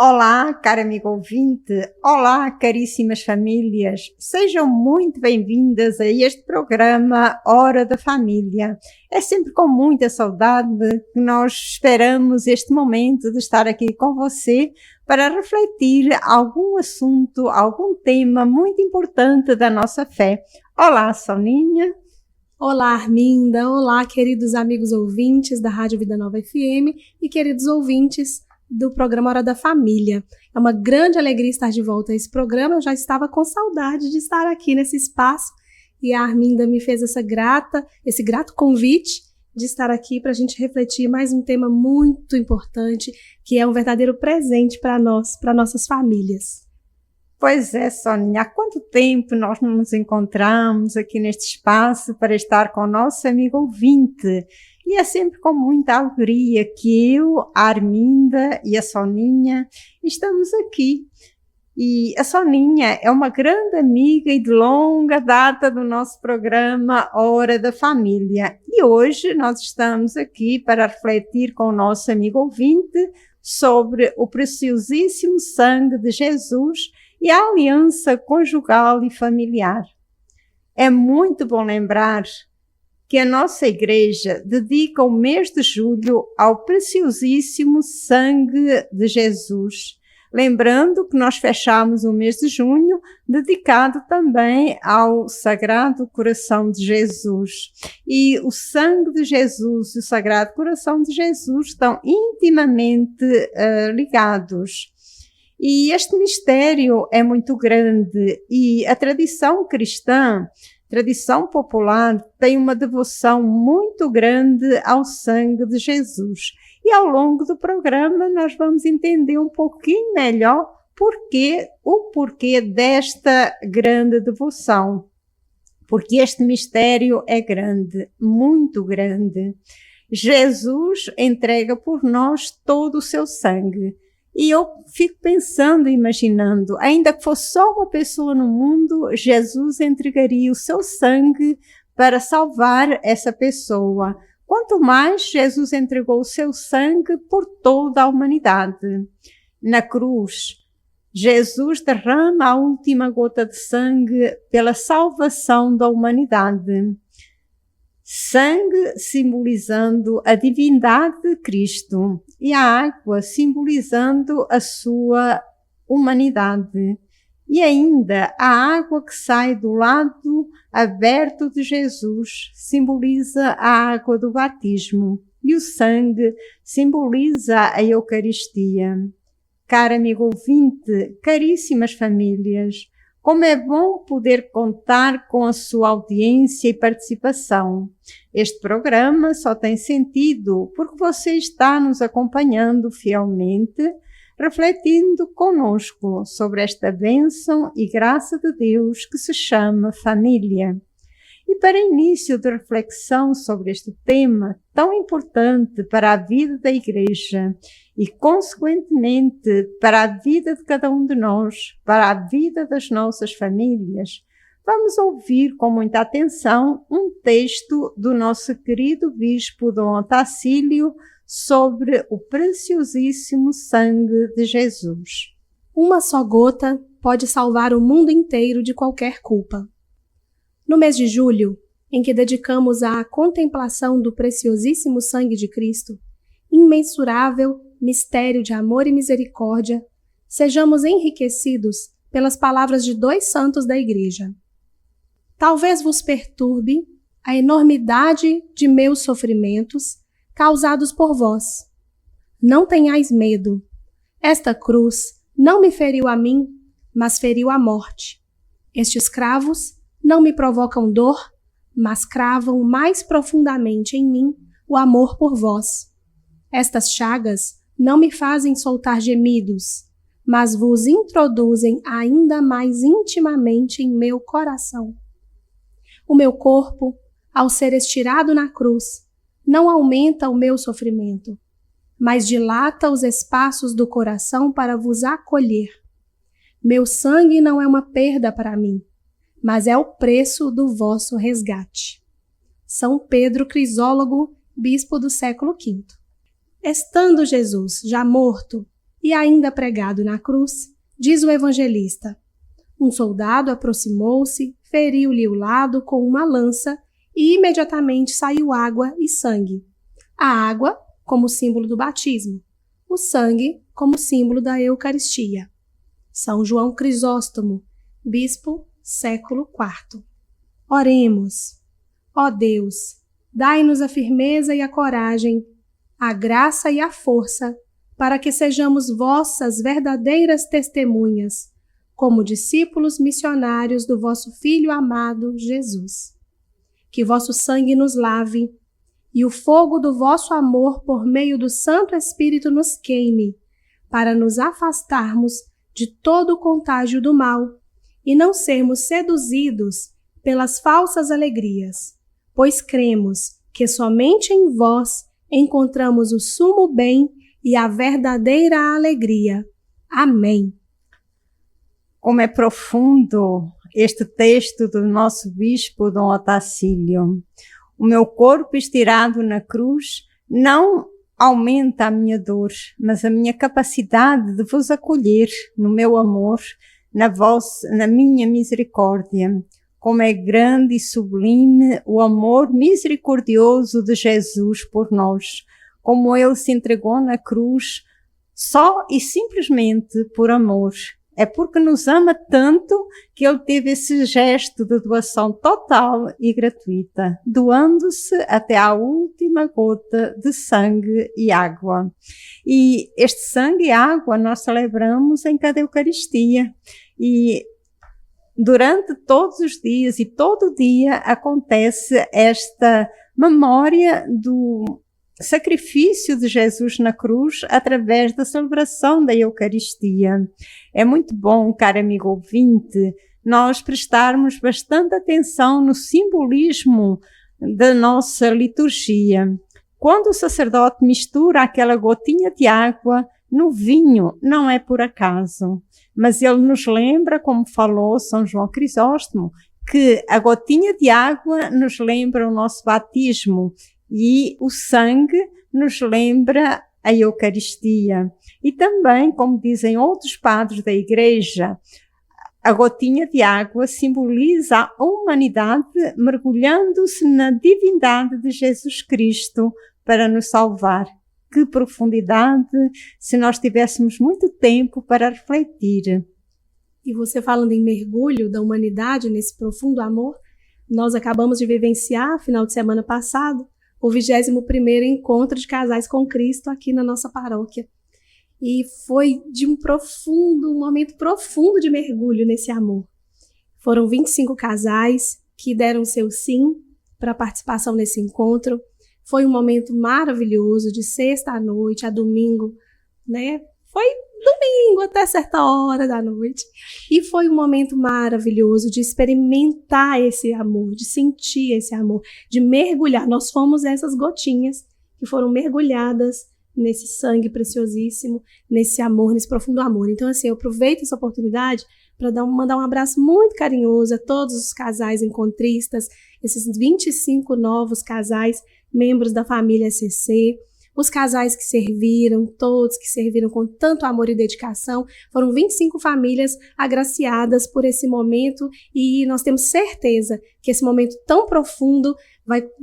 Olá, caro amigo ouvinte, olá, caríssimas famílias, sejam muito bem-vindas a este programa Hora da Família. É sempre com muita saudade que nós esperamos este momento de estar aqui com você para refletir algum assunto, algum tema muito importante da nossa fé. Olá, Soninha. Olá, Arminda, olá, queridos amigos ouvintes da Rádio Vida Nova FM e queridos ouvintes do programa Hora da Família. É uma grande alegria estar de volta a esse programa. Eu já estava com saudade de estar aqui nesse espaço e a Arminda me fez esse grato convite de estar aqui para a gente refletir mais um tema muito importante, que é um verdadeiro presente para nós, para nossas famílias. Pois é, Soninha, há quanto tempo nós não nos encontramos aqui neste espaço para estar com o nosso amigo ouvinte? E é sempre com muita alegria que eu, a Arminda e a Soninha estamos aqui. E a Soninha é uma grande amiga e de longa data do nosso programa Hora da Família. E hoje nós estamos aqui para refletir com o nosso amigo ouvinte sobre o preciosíssimo sangue de Jesus e a aliança conjugal e familiar. É muito bom lembrar que a nossa igreja dedica o mês de julho ao preciosíssimo sangue de Jesus. Lembrando que nós fechamos o mês de junho dedicado também ao Sagrado Coração de Jesus. E o sangue de Jesus e o Sagrado Coração de Jesus estão intimamente ligados. E este mistério é muito grande e a tradição cristã, tradição popular, tem uma devoção muito grande ao sangue de Jesus. E ao longo do programa nós vamos entender um pouquinho melhor o porquê desta grande devoção. Porque este mistério é grande, muito grande. Jesus entrega por nós todo o seu sangue. E eu fico pensando, imaginando, ainda que fosse só uma pessoa no mundo, Jesus entregaria o seu sangue para salvar essa pessoa. Quanto mais Jesus entregou o seu sangue por toda a humanidade. Na cruz, Jesus derrama a última gota de sangue pela salvação da humanidade. Sangue simbolizando a divindade de Cristo e a água simbolizando a sua humanidade. E ainda a água que sai do lado aberto de Jesus simboliza a água do batismo e o sangue simboliza a Eucaristia. Caro amigo ouvinte, caríssimas famílias, como é bom poder contar com a sua audiência e participação. Este programa só tem sentido porque você está nos acompanhando fielmente, refletindo conosco sobre esta bênção e graça de Deus que se chama família. E para início de reflexão sobre este tema tão importante para a vida da Igreja e, consequentemente, para a vida de cada um de nós, para a vida das nossas famílias, vamos ouvir com muita atenção um texto do nosso querido Bispo Dom Otacílio sobre o preciosíssimo sangue de Jesus. Uma só gota pode salvar o mundo inteiro de qualquer culpa. No mês de julho, em que dedicamos à contemplação do preciosíssimo sangue de Cristo, imensurável mistério de amor e misericórdia, sejamos enriquecidos pelas palavras de dois santos da Igreja. Talvez vos perturbe a enormidade de meus sofrimentos causados por vós. Não tenhais medo. Esta cruz não me feriu a mim, mas feriu a morte. Estes cravos não me provocam dor, mas cravam mais profundamente em mim o amor por vós. Estas chagas não me fazem soltar gemidos, mas vos introduzem ainda mais intimamente em meu coração. O meu corpo, ao ser estirado na cruz, não aumenta o meu sofrimento, mas dilata os espaços do coração para vos acolher. Meu sangue não é uma perda para mim, mas é o preço do vosso resgate. São Pedro Crisólogo, bispo do século V. Estando Jesus já morto, e ainda pregado na cruz, diz o evangelista: um soldado aproximou-se, feriu-lhe o lado com uma lança e imediatamente saiu água e sangue. A água como símbolo do batismo, o sangue como símbolo da Eucaristia. São João Crisóstomo, bispo, século IV. Oremos. Ó Deus, dai-nos a firmeza e a coragem, a graça e a força, para que sejamos vossas verdadeiras testemunhas, como discípulos missionários do vosso Filho amado, Jesus. Que vosso sangue nos lave, e o fogo do vosso amor por meio do Santo Espírito nos queime, para nos afastarmos de todo o contágio do mal e não sermos seduzidos pelas falsas alegrias, pois cremos que somente em vós encontramos o sumo bem e a verdadeira alegria. Amém. Como é profundo este texto do nosso bispo Dom Otacílio. O meu corpo estirado na cruz não aumenta a minha dor, mas a minha capacidade de vos acolher no meu amor, na minha misericórdia. Como é grande e sublime o amor misericordioso de Jesus por nós, como ele se entregou na cruz só e simplesmente por amor. É porque nos ama tanto que ele teve esse gesto de doação total e gratuita, doando-se até à última gota de sangue e água. E este sangue e água nós celebramos em cada Eucaristia. E durante todos os dias e todo dia acontece esta memória do sacrifício de Jesus na cruz através da celebração da Eucaristia. É muito bom, caro amigo ouvinte, nós prestarmos bastante atenção no simbolismo da nossa liturgia. Quando o sacerdote mistura aquela gotinha de água no vinho, não é por acaso, mas ele nos lembra, como falou São João Crisóstomo, que a gotinha de água nos lembra o nosso batismo e o sangue nos lembra a Eucaristia. E também, como dizem outros padres da Igreja, a gotinha de água simboliza a humanidade mergulhando-se na divindade de Jesus Cristo para nos salvar. Que profundidade, se nós tivéssemos muito tempo para refletir. E você falando em mergulho da humanidade nesse profundo amor, nós acabamos de vivenciar, final de semana passado, o 21º Encontro de Casais com Cristo aqui na nossa paróquia. E foi de um momento profundo de mergulho nesse amor. Foram 25 casais que deram seu sim para a participação nesse encontro. Foi um momento maravilhoso, de sexta à noite a domingo, né? Foi domingo até certa hora da noite. E foi um momento maravilhoso de experimentar esse amor, de sentir esse amor, de mergulhar. Nós fomos essas gotinhas que foram mergulhadas nesse sangue preciosíssimo, nesse amor, nesse profundo amor. Então, assim, eu aproveito essa oportunidade para mandar um abraço muito carinhoso a todos os casais encontristas, esses 25 novos casais, membros da família SCC, os casais que serviram, todos que serviram com tanto amor e dedicação. Foram 25 famílias agraciadas por esse momento e nós temos certeza que esse momento tão profundo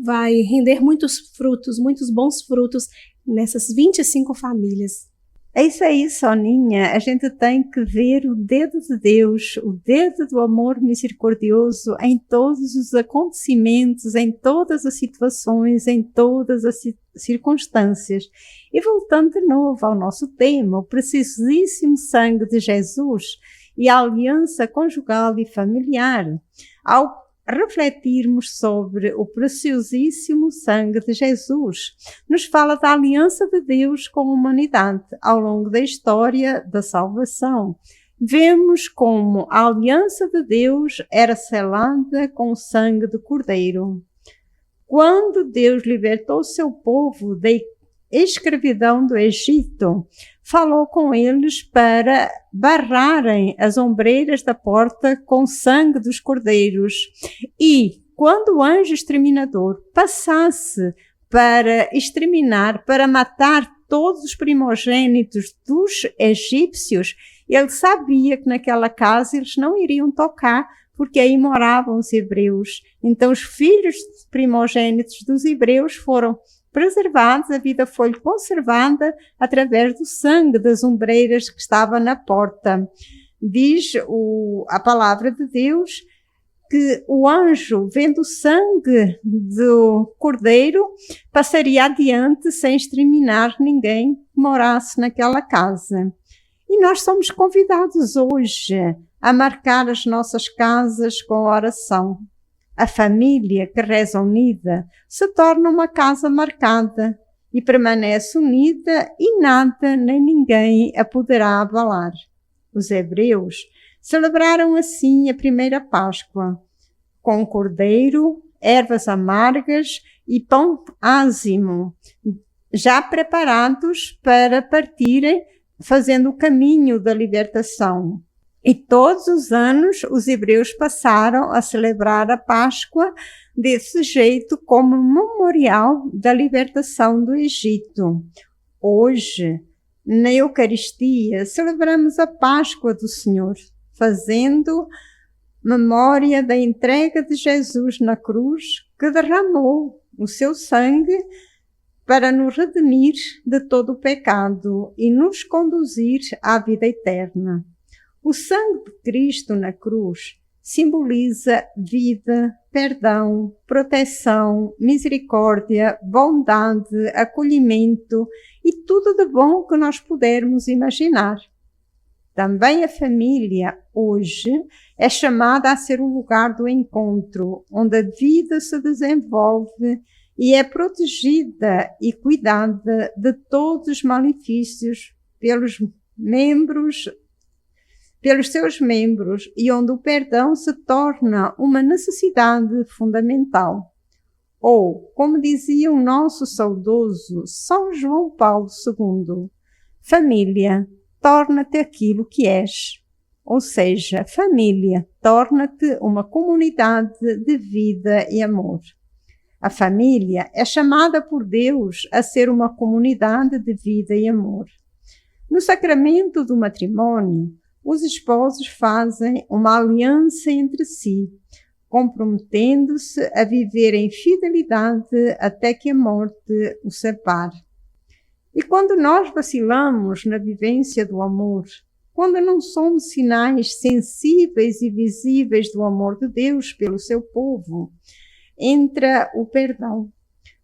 vai render muitos frutos, muitos bons frutos nessas 25 famílias. É isso aí, Soninha. A gente tem que ver o dedo de Deus, o dedo do amor misericordioso em todos os acontecimentos, em todas as situações, em todas as circunstâncias. E voltando de novo ao nosso tema, o preciosíssimo sangue de Jesus e a aliança conjugal e familiar, ao refletirmos sobre o preciosíssimo sangue de Jesus, nos fala da aliança de Deus com a humanidade ao longo da história da salvação. Vemos como a aliança de Deus era selada com o sangue do Cordeiro. Quando Deus libertou seu povo da escravidão do Egito, falou com eles para barrarem as ombreiras da porta com o sangue dos cordeiros. E quando o anjo exterminador passasse para exterminar, para matar todos os primogênitos dos egípcios, ele sabia que naquela casa eles não iriam tocar, porque aí moravam os hebreus. Então, os filhos primogênitos dos hebreus foram preservados, a vida foi conservada através do sangue das ombreiras que estava na porta. Diz a palavra de Deus que o anjo, vendo o sangue do cordeiro, passaria adiante sem exterminar ninguém que morasse naquela casa. E nós somos convidados hoje a marcar as nossas casas com oração. A família que reza unida se torna uma casa marcada e permanece unida e nada nem ninguém a poderá abalar. Os hebreus celebraram assim a primeira Páscoa, com cordeiro, ervas amargas e pão ázimo, já preparados para partirem, fazendo o caminho da libertação. E todos os anos os hebreus passaram a celebrar a Páscoa desse jeito como memorial da libertação do Egito. Hoje, na Eucaristia, celebramos a Páscoa do Senhor, fazendo memória da entrega de Jesus na cruz, que derramou o seu sangue para nos redimir de todo o pecado e nos conduzir à vida eterna. O sangue de Cristo na cruz simboliza vida, perdão, proteção, misericórdia, bondade, acolhimento e tudo de bom que nós pudermos imaginar. Também a família, hoje, é chamada a ser o lugar do encontro, onde a vida se desenvolve e é protegida e cuidada de todos os malefícios pelos seus membros e onde o perdão se torna uma necessidade fundamental. Ou, como dizia o nosso saudoso São João Paulo II, família, torna-te aquilo que és. Ou seja, família, torna-te uma comunidade de vida e amor. A família é chamada por Deus a ser uma comunidade de vida e amor. No sacramento do matrimônio, os esposos fazem uma aliança entre si, comprometendo-se a viver em fidelidade até que a morte os separe. E quando nós vacilamos na vivência do amor, quando não somos sinais sensíveis e visíveis do amor de Deus pelo seu povo, entra o perdão,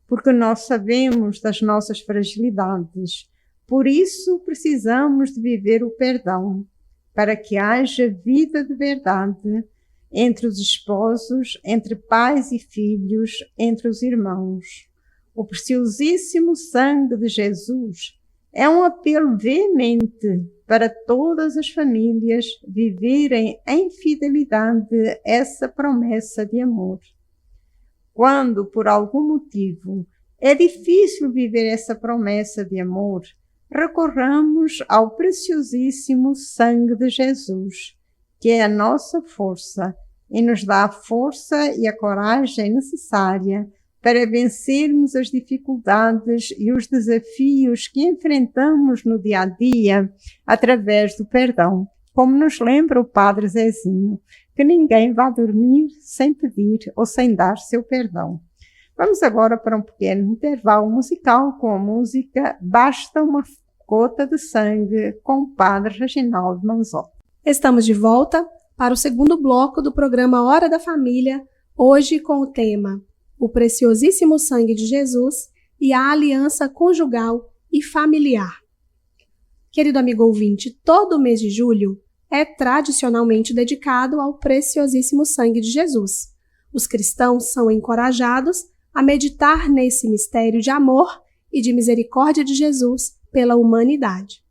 porque nós sabemos das nossas fragilidades. Por isso precisamos de viver o perdão, para que haja vida de verdade entre os esposos, entre pais e filhos, entre os irmãos. O preciosíssimo sangue de Jesus é um apelo veemente para todas as famílias viverem em fidelidade essa promessa de amor. Quando, por algum motivo, é difícil viver essa promessa de amor, recorramos ao preciosíssimo sangue de Jesus, que é a nossa força e nos dá a força e a coragem necessária para vencermos as dificuldades e os desafios que enfrentamos no dia a dia através do perdão. Como nos lembra o Padre Zezinho, que ninguém vá dormir sem pedir ou sem dar seu perdão. Vamos agora para um pequeno intervalo musical com a música Basta uma Gota de Sangue, com o Padre Reginaldo Manzotti. Estamos de volta para o segundo bloco do programa Hora da Família, hoje com o tema O Preciosíssimo Sangue de Jesus e a Aliança Conjugal e Familiar. Querido amigo ouvinte, todo o mês de julho é tradicionalmente dedicado ao Preciosíssimo Sangue de Jesus. Os cristãos são encorajados a meditar nesse mistério de amor e de misericórdia de Jesus pela humanidade.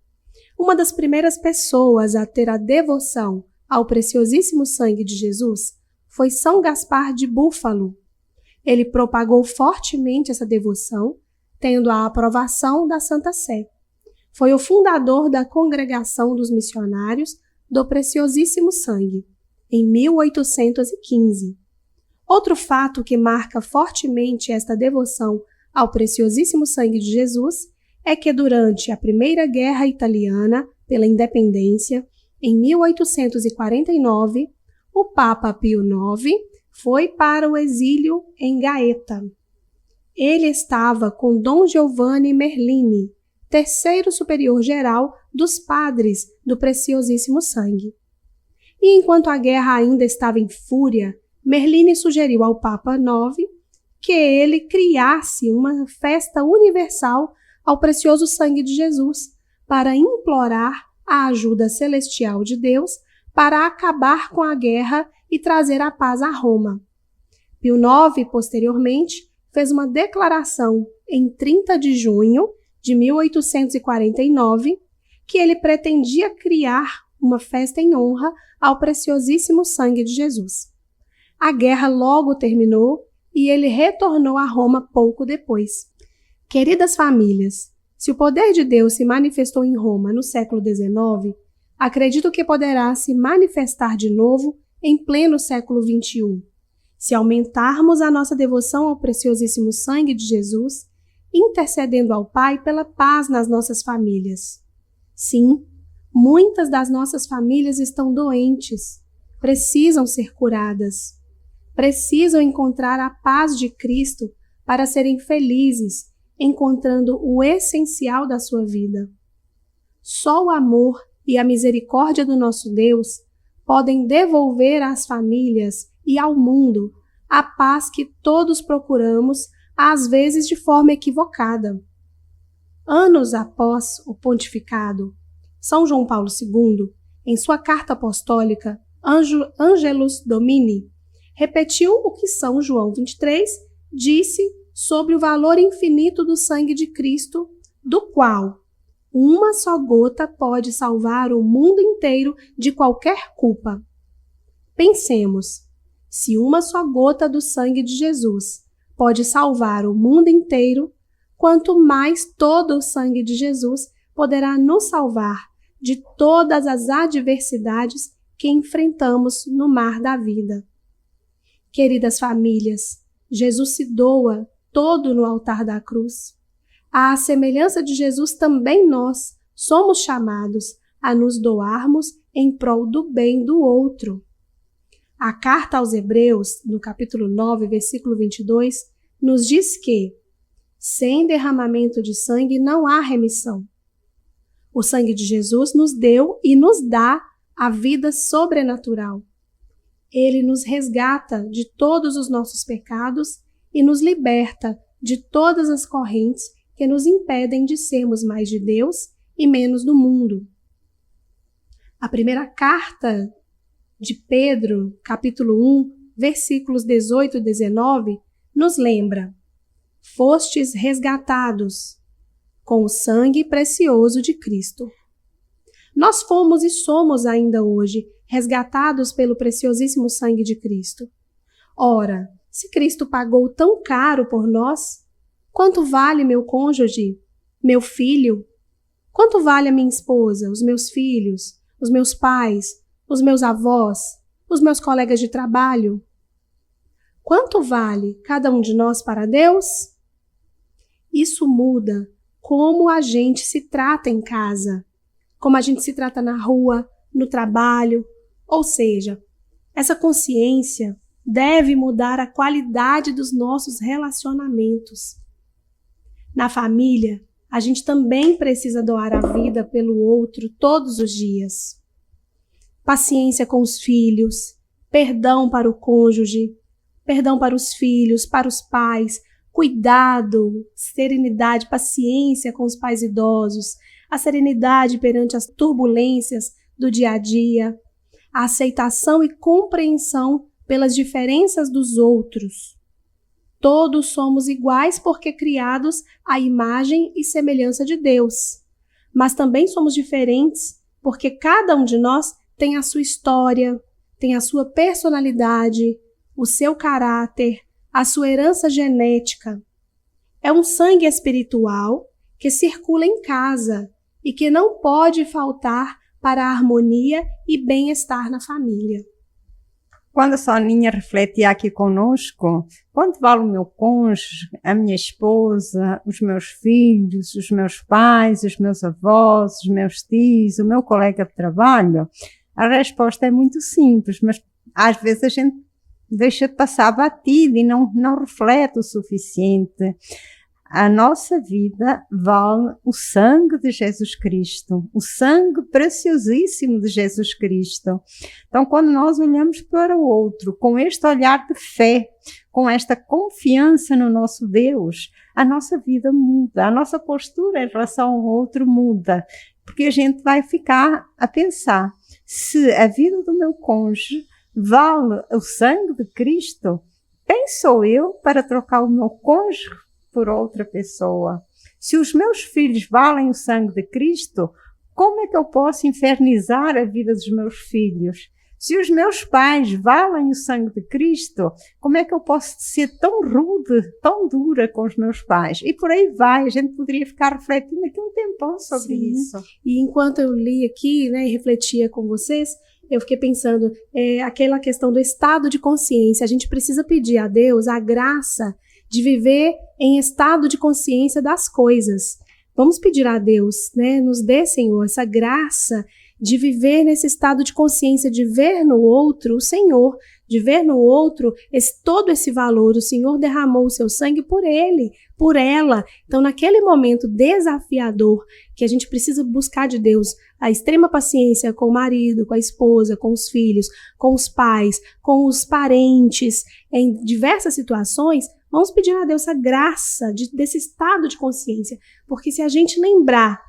Uma das primeiras pessoas a ter a devoção ao Preciosíssimo Sangue de Jesus foi São Gaspar de Búfalo. Ele propagou fortemente essa devoção, tendo a aprovação da Santa Sé. Foi o fundador da Congregação dos Missionários do Preciosíssimo Sangue, em 1815. Outro fato que marca fortemente esta devoção ao Preciosíssimo Sangue de Jesus é que durante a Primeira Guerra Italiana pela Independência, em 1849, o Papa Pio IX foi para o exílio em Gaeta. Ele estava com Dom Giovanni Merlini, terceiro superior-geral dos padres do Preciosíssimo Sangue. E enquanto a guerra ainda estava em fúria, Merlini sugeriu ao Papa IX que ele criasse uma festa universal ao precioso sangue de Jesus para implorar a ajuda celestial de Deus para acabar com a guerra e trazer a paz a Roma. Pio IX, posteriormente, fez uma declaração em 30 de junho de 1849 que ele pretendia criar uma festa em honra ao preciosíssimo sangue de Jesus. A guerra logo terminou e ele retornou a Roma pouco depois. Queridas famílias, se o poder de Deus se manifestou em Roma no século XIX, acredito que poderá se manifestar de novo em pleno século XXI. Se aumentarmos a nossa devoção ao preciosíssimo sangue de Jesus, intercedendo ao Pai pela paz nas nossas famílias. Sim, muitas das nossas famílias estão doentes, precisam ser curadas, precisam encontrar a paz de Cristo para serem felizes, encontrando o essencial da sua vida. Só o amor e a misericórdia do nosso Deus podem devolver às famílias e ao mundo a paz que todos procuramos, às vezes de forma equivocada. Anos após o pontificado, São João Paulo II, em sua carta apostólica Angelus Domini, repetiu o que São João 23 disse sobre o valor infinito do sangue de Cristo, do qual uma só gota pode salvar o mundo inteiro de qualquer culpa. Pensemos, se uma só gota do sangue de Jesus pode salvar o mundo inteiro, quanto mais todo o sangue de Jesus poderá nos salvar de todas as adversidades que enfrentamos no mar da vida. Queridas famílias, Jesus se doa todo no altar da cruz. À semelhança de Jesus, também nós somos chamados a nos doarmos em prol do bem do outro. A carta aos Hebreus, no capítulo 9, versículo 22, nos diz que, sem derramamento de sangue não há remissão. O sangue de Jesus nos deu e nos dá a vida sobrenatural. Ele nos resgata de todos os nossos pecados e nos liberta de todas as correntes que nos impedem de sermos mais de Deus e menos do mundo. A primeira carta de Pedro, capítulo 1, versículos 18 e 19, nos lembra: fostes resgatados com o sangue precioso de Cristo. Nós fomos e somos ainda hoje resgatados pelo preciosíssimo sangue de Cristo. Ora, se Cristo pagou tão caro por nós, quanto vale meu cônjuge, meu filho? Quanto vale a minha esposa, os meus filhos, os meus pais, os meus avós, os meus colegas de trabalho? Quanto vale cada um de nós para Deus? Isso muda como a gente se trata em casa, como a gente se trata na rua, no trabalho. Ou seja, essa consciência deve mudar a qualidade dos nossos relacionamentos. Na família, a gente também precisa doar a vida pelo outro todos os dias. Paciência com os filhos, perdão para o cônjuge, perdão para os filhos, para os pais, cuidado, serenidade, paciência com os pais idosos, a serenidade perante as turbulências do dia a dia, a aceitação e compreensão pelas diferenças dos outros. Todos somos iguais porque criados à imagem e semelhança de Deus, mas também somos diferentes porque cada um de nós tem a sua história, tem a sua personalidade, o seu caráter, a sua herança genética. É um sangue espiritual que circula em casa e que não pode faltar para a harmonia e bem-estar na família. Quando a Soninha refletia aqui conosco, quanto vale o meu cônjuge, a minha esposa, os meus filhos, os meus pais, os meus avós, os meus tios, o meu colega de trabalho? A resposta é muito simples, mas às vezes a gente deixa de passar batido e não reflete o suficiente. A nossa vida vale o sangue de Jesus Cristo, o sangue preciosíssimo de Jesus Cristo. Então, quando nós olhamos para o outro com este olhar de fé, com esta confiança no nosso Deus, a nossa vida muda, a nossa postura em relação ao outro muda, porque a gente vai ficar a pensar, se a vida do meu cônjuge vale o sangue de Cristo, quem sou eu para trocar o meu cônjuge por outra pessoa? Se os meus filhos valem o sangue de Cristo, como é que eu posso infernizar a vida dos meus filhos? Se os meus pais valem o sangue de Cristo, como é que eu posso ser tão rude, tão dura com os meus pais? E por aí vai, a gente poderia ficar refletindo aqui um tempão sobre isso. E enquanto eu li aqui, né, e refletia com vocês, eu fiquei pensando, aquela questão do estado de consciência. A gente precisa pedir a Deus a graça de viver em estado de consciência das coisas. Vamos pedir a Deus, né, nos dê, Senhor, essa graça de viver nesse estado de consciência, de ver no outro o Senhor, de ver no outro todo esse valor. O Senhor derramou o seu sangue por ele, por ela. Então, naquele momento desafiador que a gente precisa buscar de Deus, a extrema paciência com o marido, com a esposa, com os filhos, com os pais, com os parentes, em diversas situações, vamos pedir a Deus a graça desse estado de consciência. Porque se a gente lembrar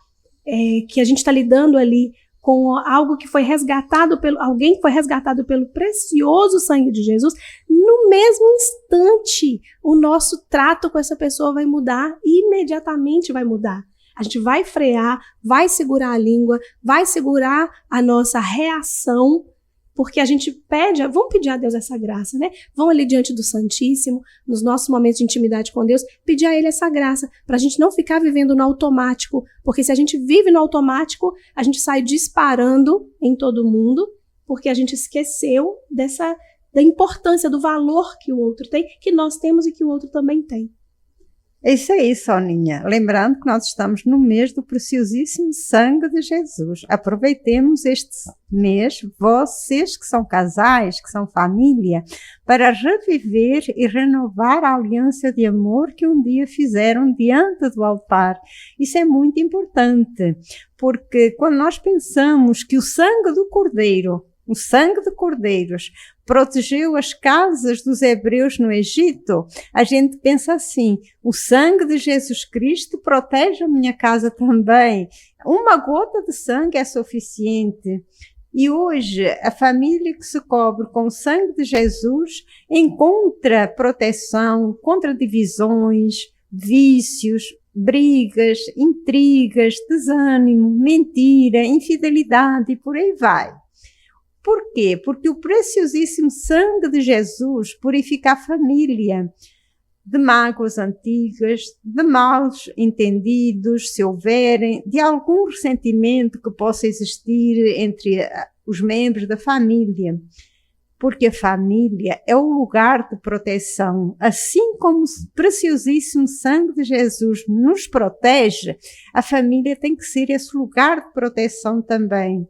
que a gente está lidando ali com algo que foi resgatado alguém que foi resgatado pelo precioso sangue de Jesus, no mesmo instante o nosso trato com essa pessoa vai mudar, imediatamente vai mudar. A gente vai frear, vai segurar a língua, vai segurar a nossa reação, porque a gente vamos pedir a Deus essa graça, né? Vamos ali diante do Santíssimo, nos nossos momentos de intimidade com Deus, pedir a Ele essa graça, para a gente não ficar vivendo no automático, porque se a gente vive no automático, a gente sai disparando em todo mundo, porque a gente esqueceu da importância, do valor que o outro tem, que nós temos e que o outro também tem. É isso aí, Soninha. Lembrando que nós estamos no mês do preciosíssimo sangue de Jesus. Aproveitemos este mês, vocês que são casais, que são família, para reviver e renovar a aliança de amor que um dia fizeram diante do altar. Isso é muito importante, porque quando nós pensamos que o sangue do Cordeiro, o sangue de cordeiros, protegeu as casas dos hebreus no Egito, a gente pensa assim, o sangue de Jesus Cristo protege a minha casa também. Uma gota de sangue é suficiente. E hoje, a família que se cobre com o sangue de Jesus encontra proteção contra divisões, vícios, brigas, intrigas, desânimo, mentira, infidelidade e por aí vai. Por quê? Porque o preciosíssimo sangue de Jesus purifica a família de mágoas antigas, de maus entendidos, se houverem, de algum ressentimento que possa existir entre os membros da família. Porque a família é o lugar de proteção. Assim como o preciosíssimo sangue de Jesus nos protege, a família tem que ser esse lugar de proteção também.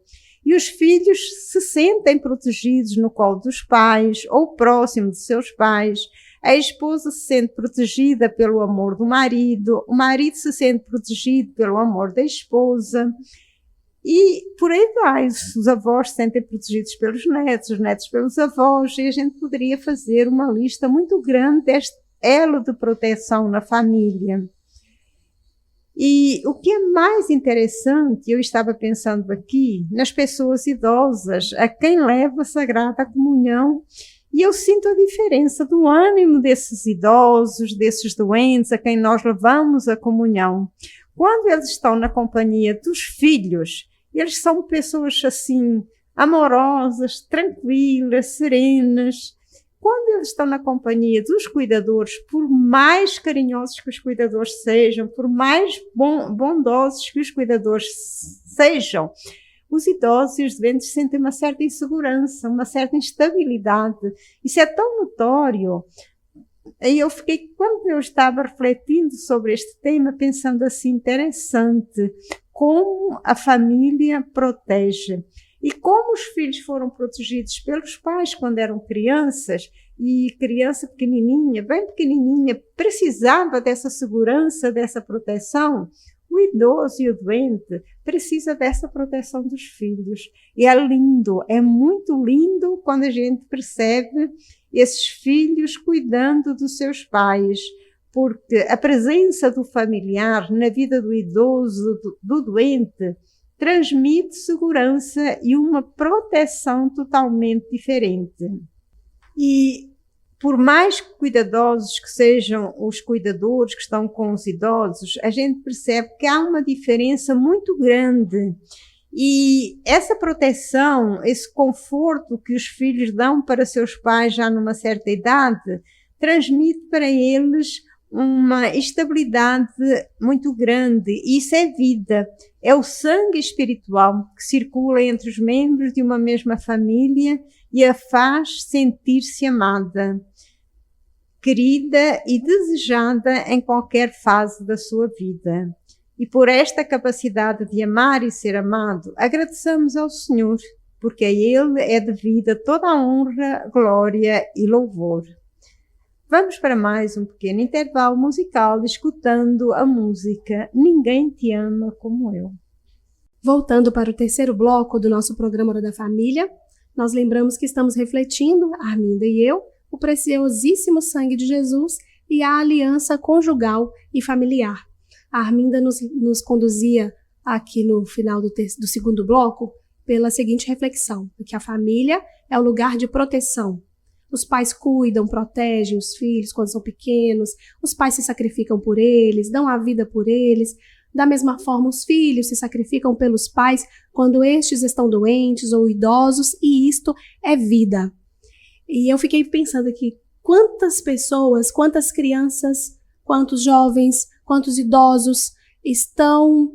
E os filhos se sentem protegidos no colo dos pais ou próximo de seus pais. A esposa se sente protegida pelo amor do marido, o marido se sente protegido pelo amor da esposa. E por aí vai, os avós se sentem protegidos pelos netos, os netos pelos avós, e a gente poderia fazer uma lista muito grande deste elo de proteção na família. E o que é mais interessante, eu estava pensando aqui, nas pessoas idosas, a quem leva a Sagrada Comunhão, e eu sinto a diferença do ânimo desses idosos, desses doentes, a quem nós levamos a comunhão. Quando eles estão na companhia dos filhos, eles são pessoas assim, amorosas, tranquilas, serenas. Quando eles estão na companhia dos cuidadores, por mais carinhosos que os cuidadores sejam, por mais bondosos que os cuidadores sejam, os idosos e os doentes sentem uma certa insegurança, uma certa instabilidade. Isso é tão notório. E eu fiquei, quando eu estava refletindo sobre este tema, pensando assim, interessante, como a família protege. E como os filhos foram protegidos pelos pais quando eram crianças, e criança pequenininha, bem pequenininha, precisava dessa segurança, dessa proteção, o idoso e o doente precisa dessa proteção dos filhos. E é lindo, é muito lindo quando a gente percebe esses filhos cuidando dos seus pais, porque a presença do familiar na vida do idoso, do doente, transmite segurança e uma proteção totalmente diferente. E por mais cuidadosos que sejam os cuidadores que estão com os idosos, a gente percebe que há uma diferença muito grande. E essa proteção, esse conforto que os filhos dão para seus pais já numa certa idade, transmite para eles uma estabilidade muito grande. Isso é vida, é o sangue espiritual que circula entre os membros de uma mesma família e a faz sentir-se amada, querida e desejada em qualquer fase da sua vida. E por esta capacidade de amar e ser amado, agradeçamos ao Senhor, porque a Ele é devida toda a honra, glória e louvor. Vamos para mais um pequeno intervalo musical, escutando a música Ninguém Te Ama Como Eu. Voltando para o terceiro bloco do nosso programa Hora da Família, nós lembramos que estamos refletindo, Arminda e eu, o preciosíssimo sangue de Jesus e a aliança conjugal e familiar. A Arminda nos conduzia aqui no final do segundo bloco pela seguinte reflexão, que a família é o lugar de proteção. Os pais cuidam, protegem os filhos quando são pequenos, os pais se sacrificam por eles, dão a vida por eles. Da mesma forma, os filhos se sacrificam pelos pais quando estes estão doentes ou idosos, e isto é vida. E eu fiquei pensando aqui, quantas pessoas, quantas crianças, quantos jovens, quantos idosos estão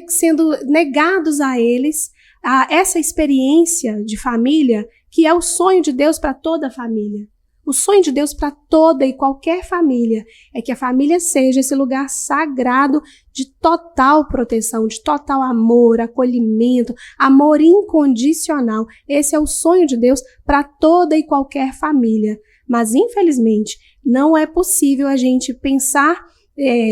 sendo negados a eles, a essa experiência de família, que é o sonho de Deus para toda a família. O sonho de Deus para toda e qualquer família é que a família seja esse lugar sagrado de total proteção, de total amor, acolhimento, amor incondicional. Esse é o sonho de Deus para toda e qualquer família. Mas, infelizmente, não é possível a gente pensar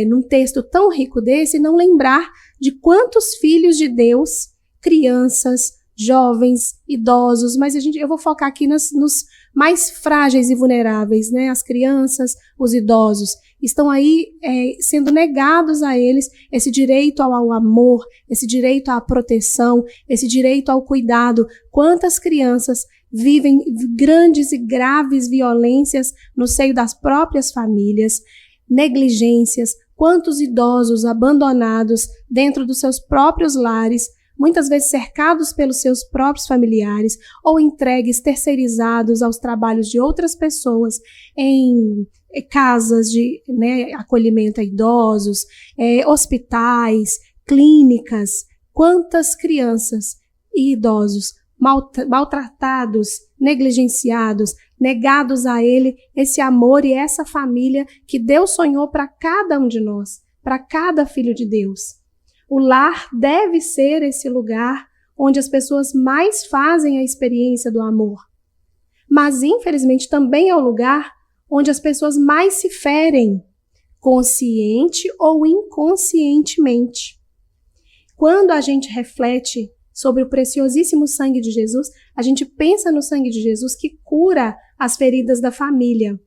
num texto tão rico desse e não lembrar de quantos filhos de Deus, crianças, jovens, idosos, mas eu vou focar aqui nos mais frágeis e vulneráveis, né? As crianças, os idosos, estão aí sendo negados a eles esse direito ao amor, esse direito à proteção, esse direito ao cuidado. Quantas crianças vivem grandes e graves violências no seio das próprias famílias, negligências, quantos idosos abandonados dentro dos seus próprios lares, muitas vezes cercados pelos seus próprios familiares ou entregues, terceirizados aos trabalhos de outras pessoas em casas de acolhimento a idosos, hospitais, clínicas. Quantas crianças e idosos maltratados, negligenciados, negados a ele esse amor e essa família que Deus sonhou para cada um de nós, para cada filho de Deus. O lar deve ser esse lugar onde as pessoas mais fazem a experiência do amor. Mas, infelizmente, também é o lugar onde as pessoas mais se ferem, consciente ou inconscientemente. Quando a gente reflete sobre o preciosíssimo sangue de Jesus, a gente pensa no sangue de Jesus que cura as feridas da família.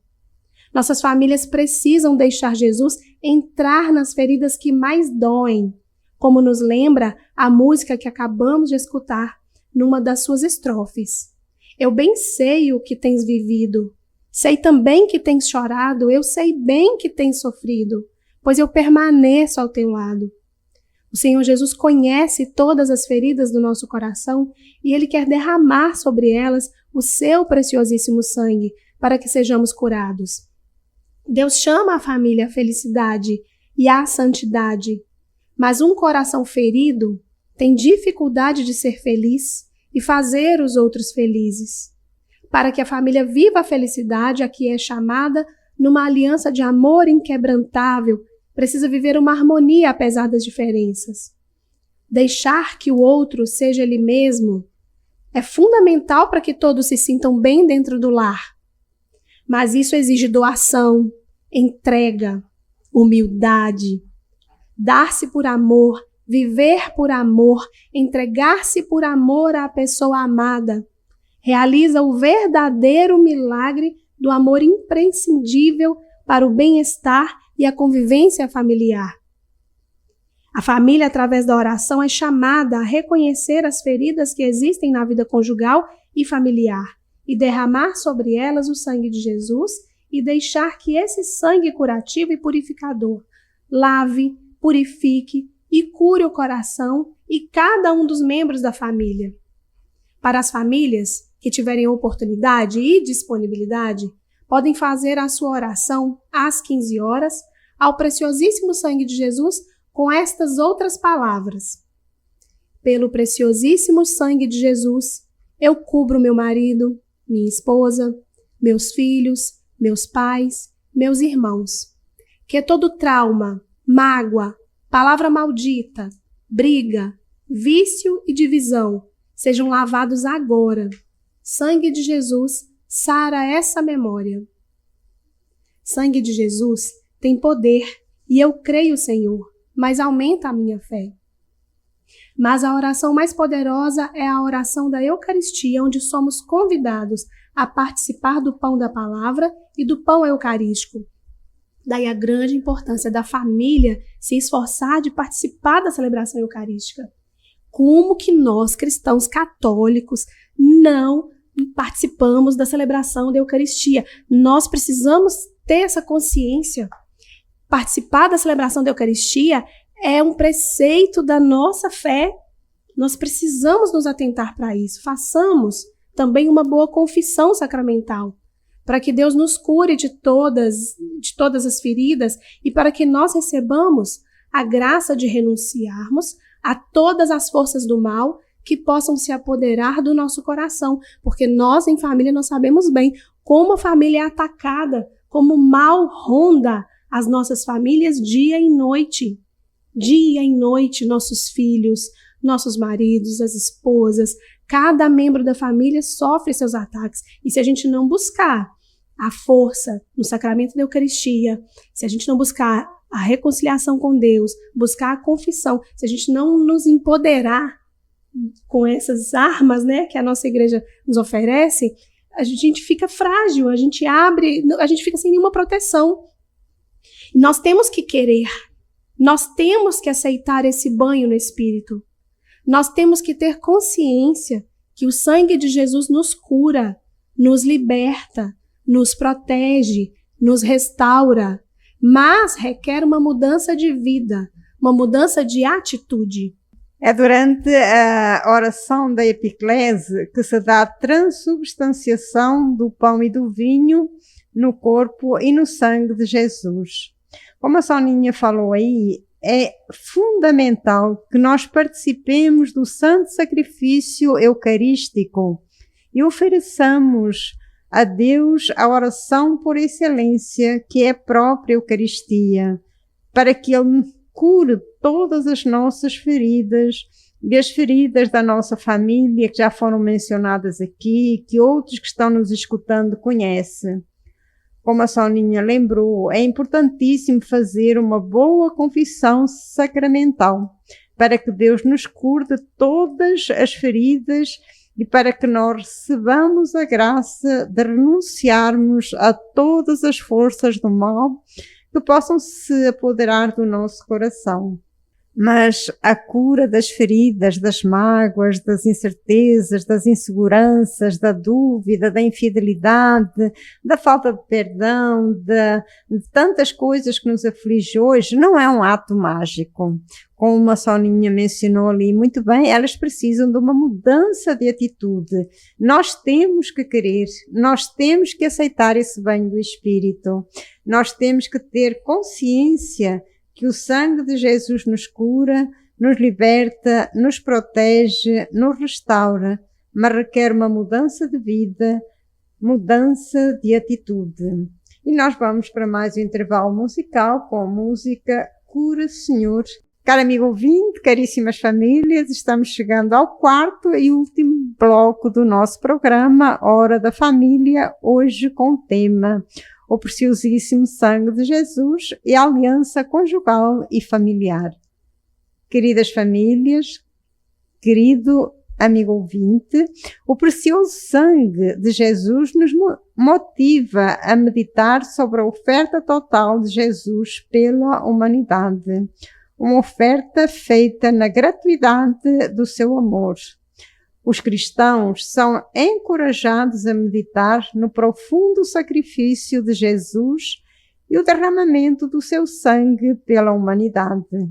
Nossas famílias precisam deixar Jesus entrar nas feridas que mais doem, como nos lembra a música que acabamos de escutar numa das suas estrofes. Eu bem sei o que tens vivido, sei também que tens chorado, eu sei bem que tens sofrido, pois eu permaneço ao teu lado. O Senhor Jesus conhece todas as feridas do nosso coração e Ele quer derramar sobre elas o seu preciosíssimo sangue para que sejamos curados. Deus chama a família à felicidade e à santidade, mas um coração ferido tem dificuldade de ser feliz e fazer os outros felizes. Para que a família viva a felicidade a que é chamada numa aliança de amor inquebrantável, precisa viver uma harmonia apesar das diferenças. Deixar que o outro seja ele mesmo é fundamental para que todos se sintam bem dentro do lar. Mas isso exige doação, entrega, humildade, dar-se por amor, viver por amor, entregar-se por amor à pessoa amada. Realiza o verdadeiro milagre do amor imprescindível para o bem-estar e a convivência familiar. A família, através da oração, é chamada a reconhecer as feridas que existem na vida conjugal e familiar e derramar sobre elas o sangue de Jesus e deixar que esse sangue curativo e purificador lave, purifique e cure o coração e cada um dos membros da família. Para as famílias que tiverem oportunidade e disponibilidade, podem fazer a sua oração às 15 horas ao preciosíssimo sangue de Jesus com estas outras palavras. Pelo preciosíssimo sangue de Jesus, eu cubro meu marido, minha esposa, meus filhos, meus pais, meus irmãos. Que todo trauma, mágoa, palavra maldita, briga, vício e divisão sejam lavados agora. Sangue de Jesus sara essa memória. Sangue de Jesus tem poder e eu creio, Senhor, mas aumenta a minha fé. Mas a oração mais poderosa é a oração da Eucaristia, onde somos convidados a participar do pão da palavra e do pão eucarístico. Daí a grande importância da família se esforçar de participar da celebração eucarística. Como que nós, cristãos católicos, não participamos da celebração da Eucaristia? Nós precisamos ter essa consciência. Participar da celebração da Eucaristia é um preceito da nossa fé. Nós precisamos nos atentar para isso. Façamos também uma boa confissão sacramental, para que Deus nos cure de todas as feridas e para que nós recebamos a graça de renunciarmos a todas as forças do mal que possam se apoderar do nosso coração, porque nós em família nós sabemos bem como a família é atacada, como o mal ronda as nossas famílias dia e noite. Dia e noite, nossos filhos, nossos maridos, as esposas, cada membro da família sofre seus ataques. E se a gente não buscar a força no sacramento da Eucaristia, se a gente não buscar a reconciliação com Deus, buscar a confissão, se a gente não nos empoderar com essas armas, né, que a nossa igreja nos oferece, a gente fica frágil, a gente fica sem nenhuma proteção. Nós temos que querer, nós temos que aceitar esse banho no Espírito. Nós temos que ter consciência que o sangue de Jesus nos cura, nos liberta, nos protege, nos restaura, mas requer uma mudança de vida, uma mudança de atitude. É durante a oração da epiclese que se dá a transubstanciação do pão e do vinho no corpo e no sangue de Jesus. Como a Soninha falou aí, é fundamental que nós participemos do santo sacrifício eucarístico e ofereçamos a Deus a oração por excelência, que é a própria Eucaristia, para que Ele cure todas as nossas feridas e as feridas da nossa família, que já foram mencionadas aqui, que outros que estão nos escutando conhecem. Como a Soninha lembrou, é importantíssimo fazer uma boa confissão sacramental, para que Deus nos cure de todas as feridas e para que nós recebamos a graça de renunciarmos a todas as forças do mal que possam se apoderar do nosso coração. Mas a cura das feridas, das mágoas, das incertezas, das inseguranças, da dúvida, da infidelidade, da falta de perdão, de tantas coisas que nos aflige hoje, não é um ato mágico. Como a Soninha mencionou ali muito bem, elas precisam de uma mudança de atitude. Nós temos que querer, nós temos que aceitar esse banho do Espírito, nós temos que ter consciência que o sangue de Jesus nos cura, nos liberta, nos protege, nos restaura, mas requer uma mudança de vida, mudança de atitude. E nós vamos para mais um intervalo musical com a música Cura, Senhor. Caro amigo ouvinte, caríssimas famílias, estamos chegando ao quarto e último bloco do nosso programa, Hora da Família, hoje com o tema O Preciosíssimo Sangue de Jesus e a Aliança Conjugal e Familiar. Queridas famílias, querido amigo ouvinte, o precioso sangue de Jesus nos motiva a meditar sobre a oferta total de Jesus pela humanidade. Uma oferta feita na gratuidade do seu amor. Os cristãos são encorajados a meditar no profundo sacrifício de Jesus e o derramamento do seu sangue pela humanidade.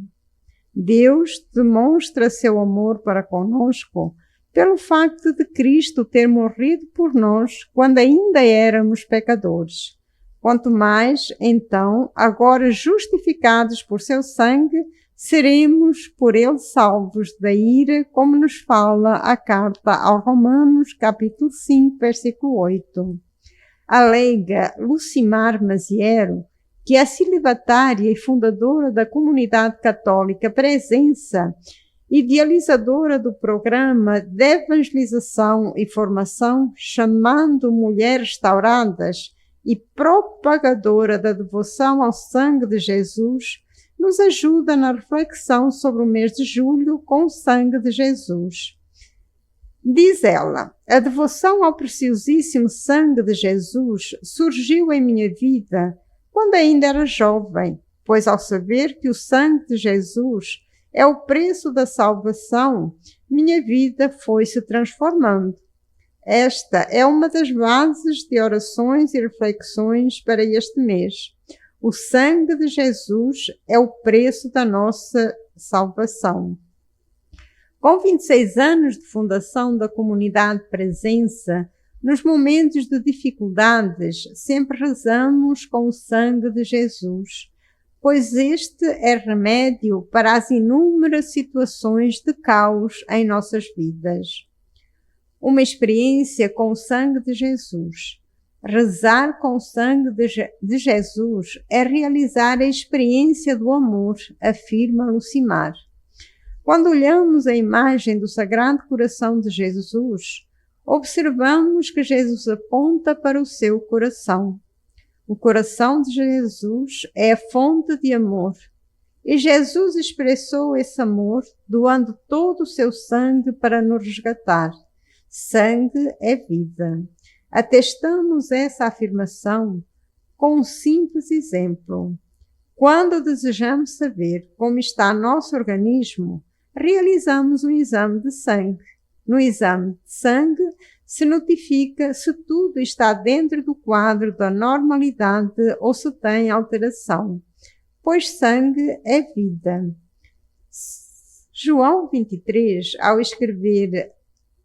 Deus demonstra seu amor para conosco pelo facto de Cristo ter morrido por nós quando ainda éramos pecadores. Quanto mais, então, agora justificados por seu sangue, seremos por ele salvos da ira, como nos fala a carta aos Romanos, capítulo 5, versículo 8. Alega Lucimar Maziero que a celibatária e fundadora da comunidade católica Presença, idealizadora do programa de evangelização e formação Chamando Mulheres Tauradas, e propagadora da devoção ao sangue de Jesus, nos ajuda na reflexão sobre o mês de julho com o sangue de Jesus. Diz ela, a devoção ao preciosíssimo sangue de Jesus surgiu em minha vida quando ainda era jovem, pois ao saber que o sangue de Jesus é o preço da salvação, minha vida foi se transformando. Esta é uma das bases de orações e reflexões para este mês. O sangue de Jesus é o preço da nossa salvação. Com 26 anos de fundação da comunidade Presença, nos momentos de dificuldades, sempre rezamos com o sangue de Jesus, pois este é remédio para as inúmeras situações de caos em nossas vidas. Uma experiência com o sangue de Jesus. Rezar com o sangue de Jesus é realizar a experiência do amor, afirma Lucimar. Quando olhamos a imagem do Sagrado Coração de Jesus, observamos que Jesus aponta para o seu coração. O coração de Jesus é a fonte de amor, e Jesus expressou esse amor doando todo o seu sangue para nos resgatar. Sangue é vida. Atestamos essa afirmação com um simples exemplo. Quando desejamos saber como está nosso organismo, realizamos um exame de sangue. No exame de sangue, se notifica se tudo está dentro do quadro da normalidade ou se tem alteração, pois sangue é vida. João 23, ao escrever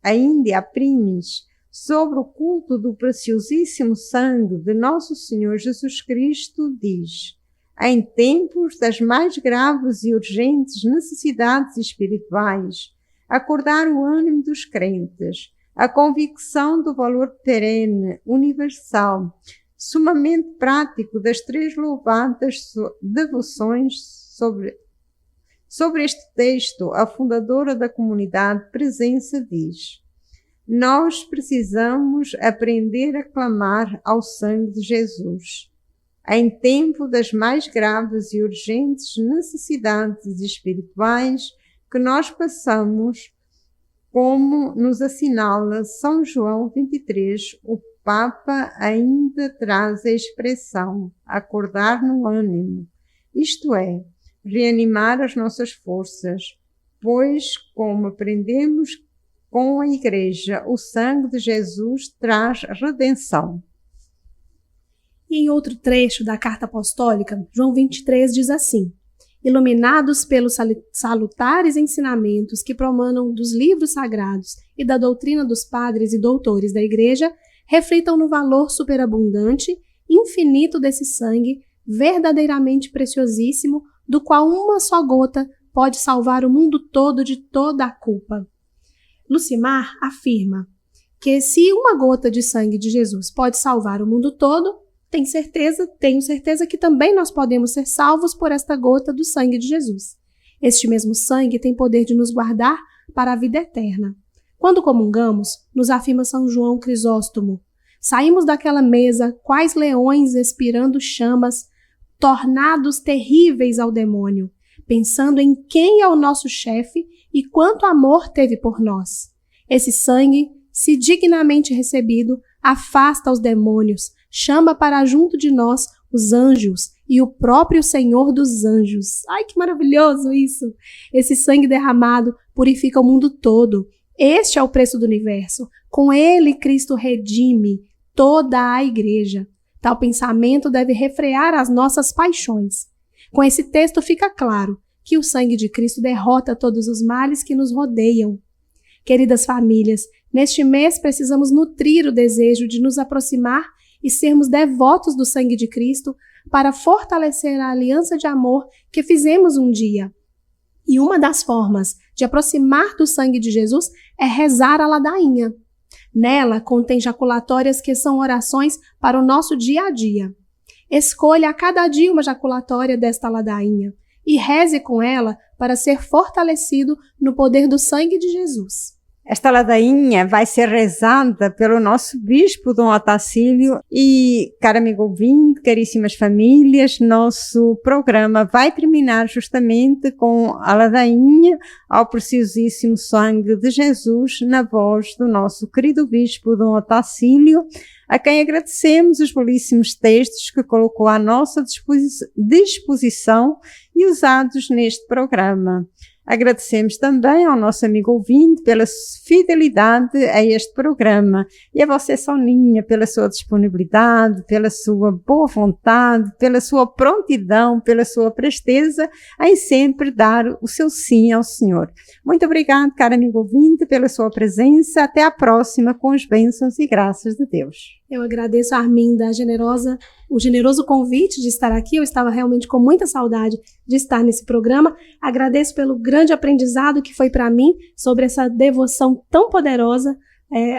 ainda a Primes sobre o culto do preciosíssimo sangue de nosso Senhor Jesus Cristo, diz: em tempos das mais graves e urgentes necessidades espirituais, acordar o ânimo dos crentes, a convicção do valor perene, universal, sumamente prático das três louvadas devoções sobre este texto, a fundadora da comunidade Presença diz: nós precisamos aprender a clamar ao sangue de Jesus. Em tempo das mais graves e urgentes necessidades espirituais que nós passamos, como nos assinala São João 23, o Papa ainda traz a expressão acordar no ânimo, isto é, reanimar as nossas forças, pois, como aprendemos com a Igreja, o sangue de Jesus traz redenção. E em outro trecho da Carta Apostólica, João 23 diz assim: iluminados pelos salutares ensinamentos que promanam dos livros sagrados e da doutrina dos padres e doutores da Igreja, reflitam no valor superabundante, infinito desse sangue, verdadeiramente preciosíssimo, do qual uma só gota pode salvar o mundo todo de toda a culpa. Lucimar afirma que se uma gota de sangue de Jesus pode salvar o mundo todo, tenho certeza que também nós podemos ser salvos por esta gota do sangue de Jesus. Este mesmo sangue tem poder de nos guardar para a vida eterna. Quando comungamos, nos afirma São João Crisóstomo, saímos daquela mesa quais leões expirando chamas, tornados terríveis ao demônio, pensando em quem é o nosso chefe e quanto amor teve por nós. Esse sangue, se dignamente recebido, afasta os demônios, chama para junto de nós os anjos e o próprio Senhor dos anjos. Ai, que maravilhoso isso! Esse sangue derramado purifica o mundo todo. Este é o preço do universo. Com ele, Cristo redime toda a igreja. Tal pensamento deve refrear as nossas paixões. Com esse texto fica claro que o sangue de Cristo derrota todos os males que nos rodeiam. Queridas famílias, neste mês precisamos nutrir o desejo de nos aproximar e sermos devotos do sangue de Cristo para fortalecer a aliança de amor que fizemos um dia. E uma das formas de aproximar do sangue de Jesus é rezar a ladainha. Nela contém jaculatórias que são orações para o nosso dia a dia. Escolha a cada dia uma jaculatória desta ladainha e reze com ela para ser fortalecido no poder do sangue de Jesus. Esta ladainha vai ser rezada pelo nosso bispo, Dom Otacílio. E, caro amigo ouvinte, caríssimas famílias, nosso programa vai terminar justamente com a ladainha ao preciosíssimo sangue de Jesus, na voz do nosso querido bispo, Dom Otacílio, a quem agradecemos os belíssimos textos que colocou à nossa disposição e usados neste programa. Agradecemos também ao nosso amigo ouvinte pela fidelidade a este programa e a você, Soninha, pela sua disponibilidade, pela sua boa vontade, pela sua prontidão, pela sua presteza em sempre dar o seu sim ao Senhor. Muito obrigado, caro amigo ouvinte, pela sua presença. Até a próxima com as bênçãos e graças de Deus. Eu agradeço a Arminda o generoso convite de estar aqui. Eu estava realmente com muita saudade de estar nesse programa. Agradeço pelo grande aprendizado que foi para mim sobre essa devoção tão poderosa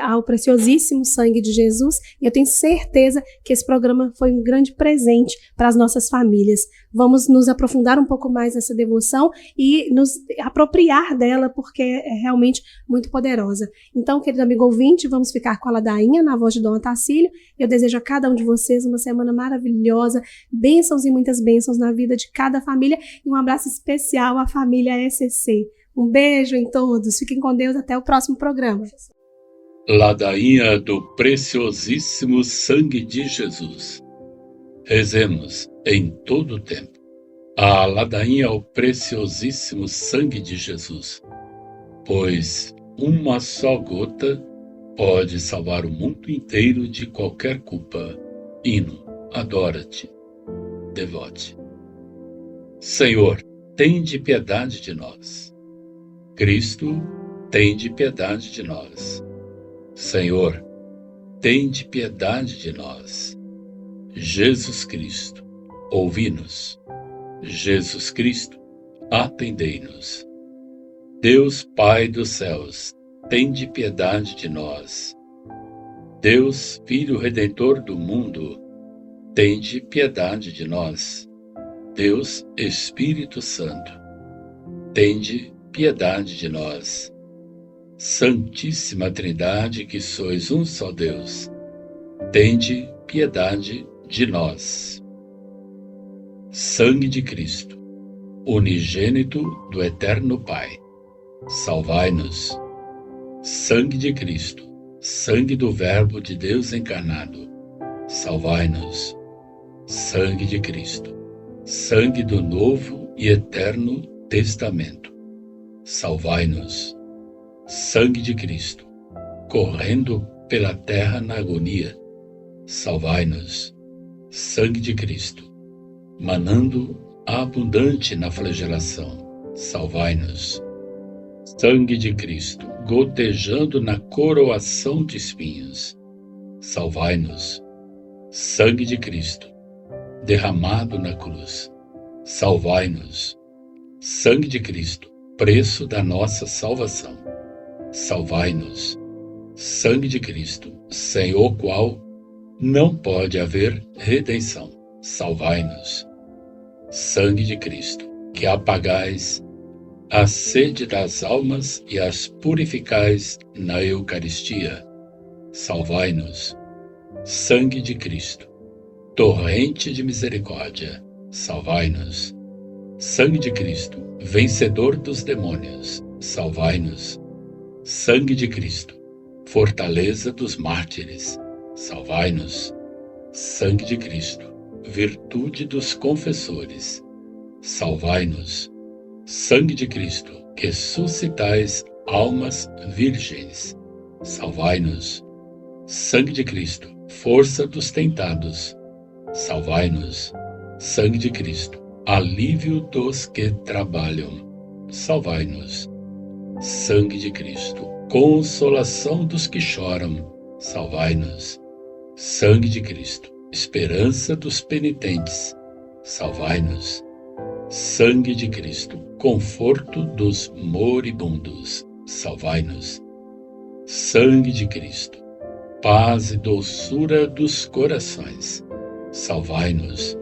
ao preciosíssimo sangue de Jesus. E eu tenho certeza que esse programa foi um grande presente para as nossas famílias. Vamos nos aprofundar um pouco mais nessa devoção e nos apropriar dela, porque é realmente muito poderosa. Então, querido amigo ouvinte, vamos ficar com a ladainha na voz de Dom Otacílio. Eu desejo a cada um de vocês uma semana maravilhosa, bênçãos e muitas bênçãos na vida de cada família e um abraço especial à família SCC. Um beijo em todos, fiquem com Deus, até o próximo programa. Ladainha do preciosíssimo sangue de Jesus. Rezemos em todo o tempo a ladainha ao preciosíssimo sangue de Jesus, pois uma só gota pode salvar o mundo inteiro de qualquer culpa. Hino, adora-te, devote. Senhor, tende piedade de nós. Cristo, tende piedade de nós. Senhor, tende piedade de nós. Jesus Cristo, ouvi-nos. Jesus Cristo, atendei-nos. Deus Pai dos céus, tende piedade de nós. Deus Filho Redentor do mundo, tende piedade de nós. Deus Espírito Santo, tende piedade de nós. Santíssima Trindade, que sois um só Deus, tende piedade de nós. Sangue de Cristo, unigênito do Eterno Pai, salvai-nos. Sangue de Cristo, sangue do Verbo de Deus encarnado, salvai-nos. Sangue de Cristo, sangue do Novo e Eterno Testamento, salvai-nos. Sangue de Cristo, correndo pela terra na agonia, salvai-nos. Sangue de Cristo, manando abundante na flagelação, salvai-nos. Sangue de Cristo, gotejando na coroação de espinhos, salvai-nos. Sangue de Cristo, derramado na cruz, salvai-nos. Sangue de Cristo, preço da nossa salvação, salvai-nos. Sangue de Cristo, sem o qual não pode haver redenção, salvai-nos. Sangue de Cristo, que apagais a sede das almas e as purificais na Eucaristia, salvai-nos. Sangue de Cristo, torrente de misericórdia, salvai-nos. Sangue de Cristo, vencedor dos demônios, salvai-nos. Sangue de Cristo, fortaleza dos mártires, salvai-nos. Sangue de Cristo, virtude dos confessores, salvai-nos. Sangue de Cristo, que suscitais almas virgens, salvai-nos. Sangue de Cristo, força dos tentados, salvai-nos. Sangue de Cristo, alívio dos que trabalham, salvai-nos. Sangue de Cristo, consolação dos que choram, salvai-nos. Sangue de Cristo, esperança dos penitentes, salvai-nos. Sangue de Cristo, conforto dos moribundos, salvai-nos. Sangue de Cristo, paz e doçura dos corações, salvai-nos.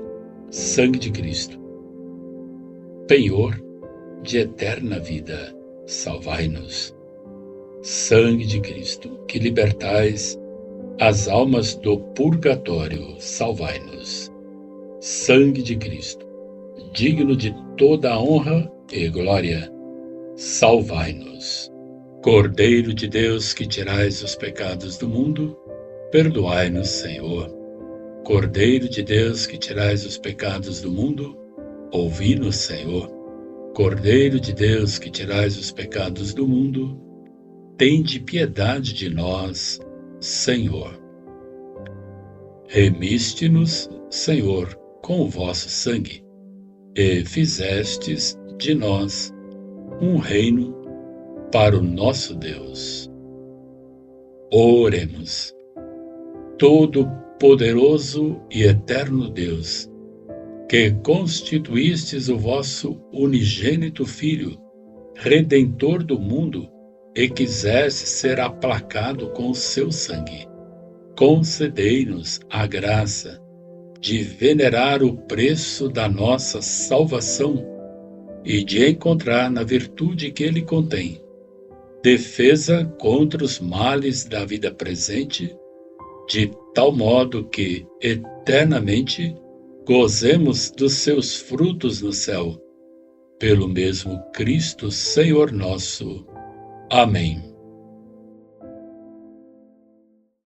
Sangue de Cristo, penhor de eterna vida, salvai-nos. Sangue de Cristo, que libertais as almas do purgatório, salvai-nos. Sangue de Cristo, digno de toda a honra e glória, salvai-nos. Cordeiro de Deus, que tirais os pecados do mundo, perdoai-nos, Senhor. Cordeiro de Deus, que tirais os pecados do mundo, ouvi-nos, Senhor. Cordeiro de Deus, que tirais os pecados do mundo, tende piedade de nós, Senhor. Remiste-nos, Senhor, com o vosso sangue, e fizestes de nós um reino para o nosso Deus. Oremos. Todo-poderoso e eterno Deus, que constituístes o vosso unigênito Filho, Redentor do mundo, e quisesse ser aplacado com o seu sangue, concedei-nos a graça de venerar o preço da nossa salvação e de encontrar na virtude que ele contém defesa contra os males da vida presente, de tal modo que eternamente gozemos dos seus frutos no céu, pelo mesmo Cristo Senhor nosso. Amém.